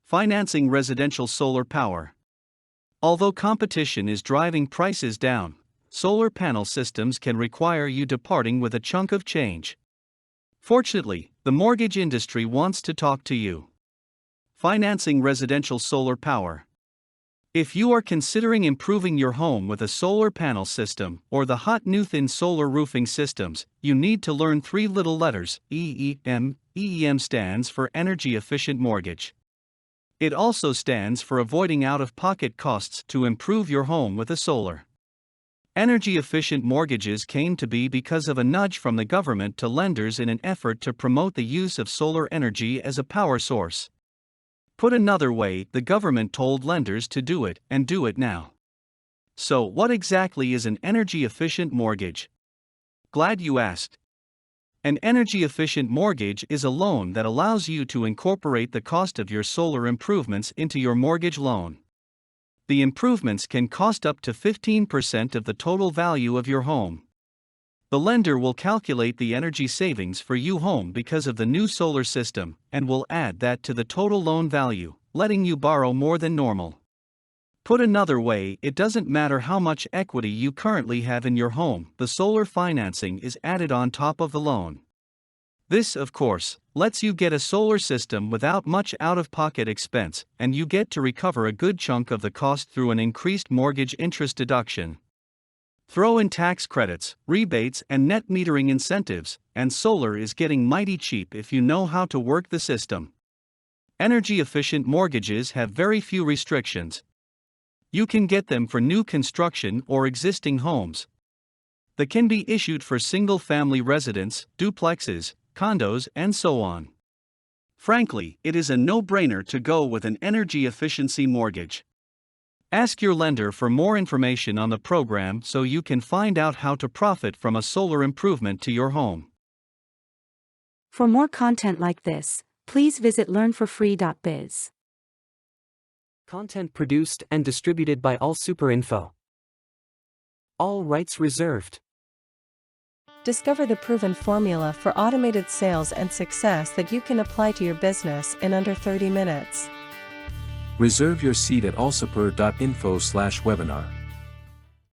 Financing residential solar power. Although competition is driving prices down, solar panel systems can require you departing with a chunk of change. Fortunately, the mortgage industry wants to talk to you. Financing residential solar power. If you are considering improving your home with a solar panel system or the hot new thin solar roofing systems, you need to learn three little letters: EEM. EEM stands for Energy Efficient Mortgage. It also stands for avoiding out-of-pocket costs to improve your home with a solar. Energy-efficient mortgages came to be because of a nudge from the government to lenders in an effort to promote the use of solar energy as a power source. Put another way, the government told lenders to do it, and do it now. So, what exactly is an energy-efficient mortgage? Glad you asked. An energy-efficient mortgage is a loan that allows you to incorporate the cost of your solar improvements into your mortgage loan. The improvements can cost up to 15% of the total value of your home. The lender will calculate the energy savings for your home because of the new solar system and will add that to the total loan value, letting you borrow more than normal. Put another way, it doesn't matter how much equity you currently have in your home, the solar financing is added on top of the loan. This, of course, lets you get a solar system without much out-of-pocket expense, and you get to recover a good chunk of the cost through an increased mortgage interest deduction. Throw in tax credits, rebates, and net metering incentives, and solar is getting mighty cheap if you know how to work the system. Energy-efficient mortgages have very few restrictions. You can get them for new construction or existing homes. They can be issued for single-family residents, duplexes, condos, and so on. Frankly, it is a no-brainer to go with an energy efficiency mortgage. Ask your lender for more information on the program so you can find out how to profit from a solar improvement to your home. For more content like this, please visit learnforfree.biz. Content produced and distributed by AllSuperInfo. All rights reserved. Discover the proven formula for automated sales and success that you can apply to your business in under 30 minutes. Reserve your seat at allsuper.info/webinar.